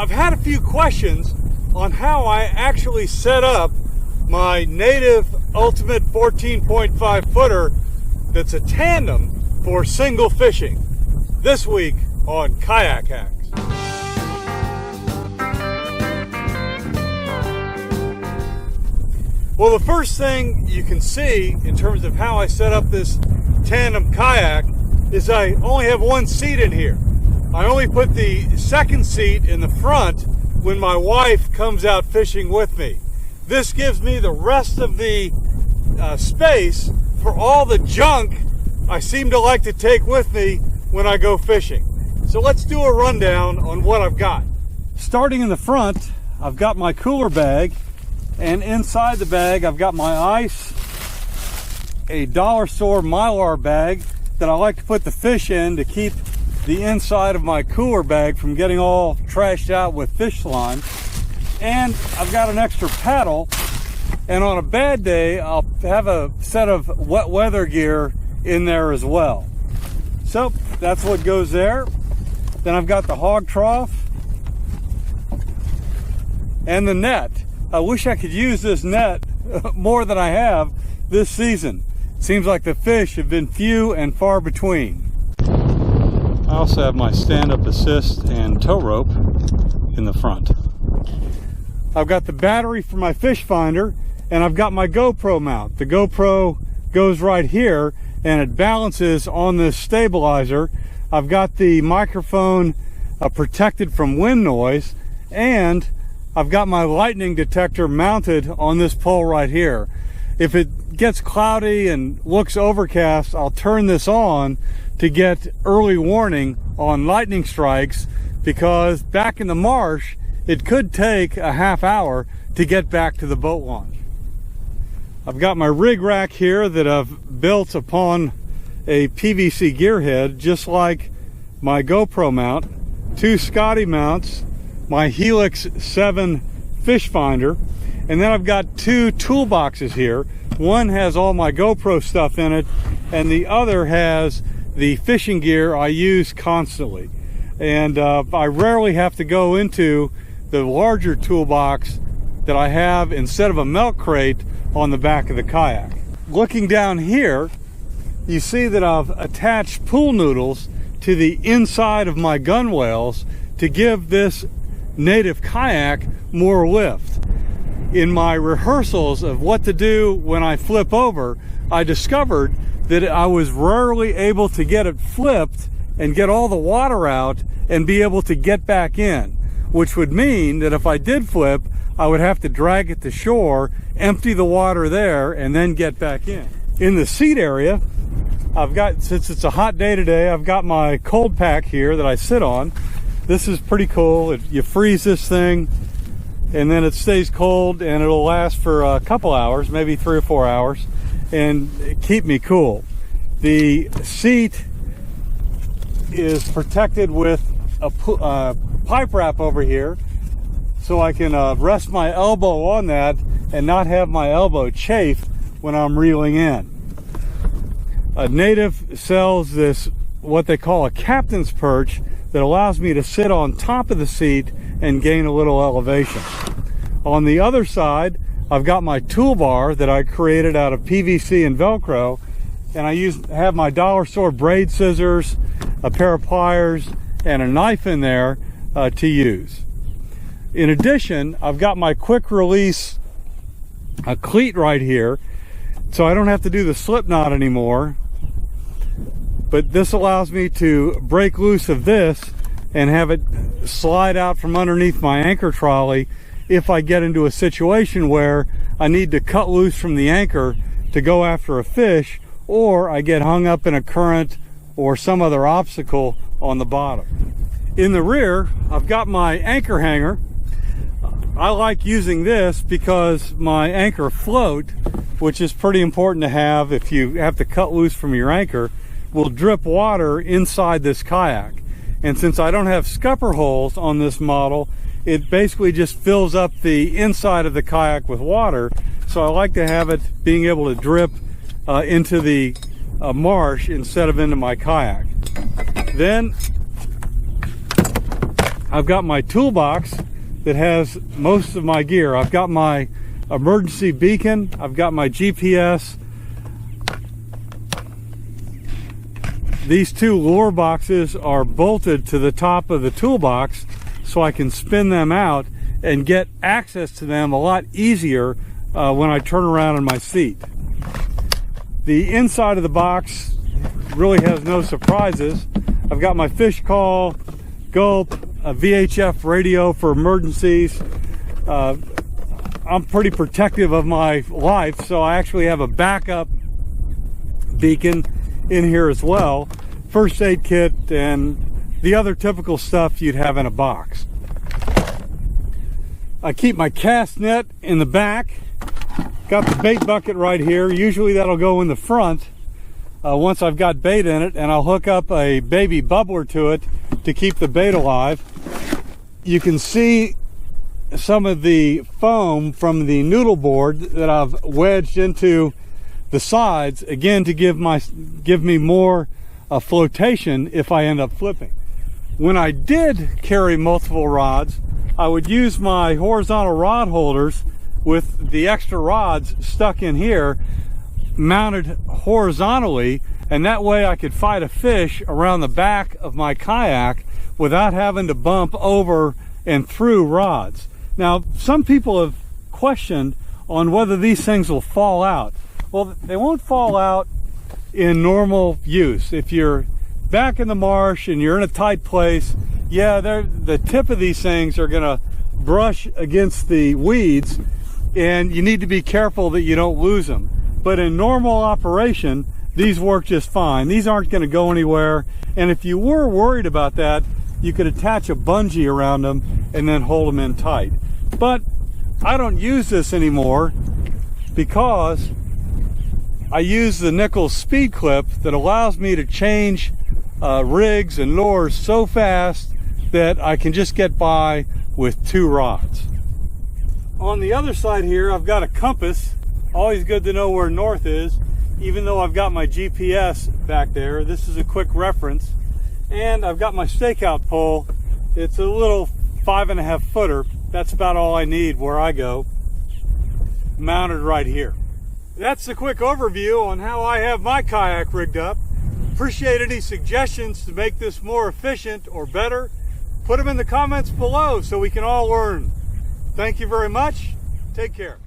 I've had a few questions on how I actually set up my native Ultimate 14.5 footer that's a tandem for single fishing. This week on Kayak Hacks. Well, the first thing you can see in terms of how I set up this tandem kayak is I only have one seat in here. I only put the second seat in the front when my wife comes out fishing with me. This gives me the rest of the space for all the junk I seem to like to take with me when I go fishing. So let's do a rundown on what I've got. Starting in the front, I've got my cooler bag, and inside the bag I've got my ice, a dollar store Mylar bag that I like to put the fish in to keep the inside of my cooler bag from getting all trashed out with fish slime. And I've got an extra paddle, and on a bad day I'll have a set of wet weather gear in there as well. So that's what goes there. Then I've got the hog trough and the net. I wish I could use this net more than I have this season. Seems like the fish have been few and far between. I also have my stand-up assist and tow rope in the front. I've got the battery for my fish finder, and I've got my GoPro mount. The GoPro goes right here and it balances on this stabilizer. I've got the microphone protected from wind noise, and I've got my lightning detector mounted on this pole right here. If it gets cloudy and looks overcast, I'll turn this on to get early warning on lightning strikes, because back in the marsh it could take a half hour to get back to the boat launch. I've got my rig rack here that I've built upon a PVC gear head, just like my GoPro mount, two Scotty mounts, my Helix 7 fish finder, and then I've got two toolboxes here. One has all my GoPro stuff in it, and the other has the fishing gear I use constantly. And I rarely have to go into the larger toolbox that I have instead of a milk crate on the back of the kayak. Looking down here, you see that I've attached pool noodles to the inside of my gunwales to give this native kayak more lift. In my rehearsals of what to do when I flip over, I discovered that I was rarely able to get it flipped and get all the water out and be able to get back in, which would mean that if I did flip, I would have to drag it to shore, empty the water there, and then get back in. In the seat area, I've got, since it's a hot day today, I've got my cold pack here that I sit on. This is pretty cool. You freeze this thing, and then it stays cold, and it'll last for a couple hours, maybe 3 or 4 hours, and keep me cool. The seat is protected with a pipe wrap over here, so I can rest my elbow on that and not have my elbow chafe when I'm reeling in. A Native sells this, what they call a captain's perch, that allows me to sit on top of the seat and gain a little elevation. On the other side, I've got my toolbar that I created out of PVC and Velcro, and I have my dollar store braid scissors, a pair of pliers, and a knife in there to use. In addition, I've got my quick release cleat right here, so I don't have to do the slip knot anymore. But this allows me to break loose of this and have it slide out from underneath my anchor trolley if I get into a situation where I need to cut loose from the anchor to go after a fish, or I get hung up in a current or some other obstacle on the bottom. In the rear, I've got my anchor hanger. I like using this because my anchor float, which is pretty important to have if you have to cut loose from your anchor, will drip water inside this kayak. And since I don't have scupper holes on this model, it basically just fills up the inside of the kayak with water. So I like to have it being able to drip into the marsh instead of into my kayak. Then I've got my toolbox that has most of my gear. I've got my emergency beacon, I've got my GPS. These two lure boxes are bolted to the top of the toolbox so I can spin them out and get access to them a lot easier when I turn around in my seat. The inside of the box really has no surprises. I've got my fish call, gulp, a VHF radio for emergencies. I'm pretty protective of my life, so I actually have a backup beacon in here as well, first aid kit, and the other typical stuff you'd have in a box. I keep my cast net in the back, got the bait bucket right here. Usually that'll go in the front once I've got bait in it, and I'll hook up a baby bubbler to it to keep the bait alive. You can see some of the foam from the noodle board that I've wedged into the sides, again to give me more flotation if I end up flipping. When I did carry multiple rods, I would use my horizontal rod holders with the extra rods stuck in here, mounted horizontally, and that way I could fight a fish around the back of my kayak without having to bump over and through rods. Now, some people have questioned on whether these things will fall out. Well, they won't fall out in normal use. If you're back in the marsh and you're in a tight place, yeah, the tip of these things are going to brush against the weeds, and you need to be careful that you don't lose them. But in normal operation, these work just fine. These aren't going to go anywhere, and if you were worried about that, you could attach a bungee around them and then hold them in tight. But I don't use this anymore because I use the nickel speed clip that allows me to change rigs and lures so fast that I can just get by with 2 rods. On the other side here, I've got a compass. Always good to know where north is, even though I've got my GPS back there. This is a quick reference. And I've got my stakeout pole. It's a little 5.5 footer. That's about all I need where I go, mounted right here. That's a quick overview on how I have my kayak rigged up. Appreciate any suggestions to make this more efficient or better. Put them in the comments below so we can all learn. Thank you very much. Take care.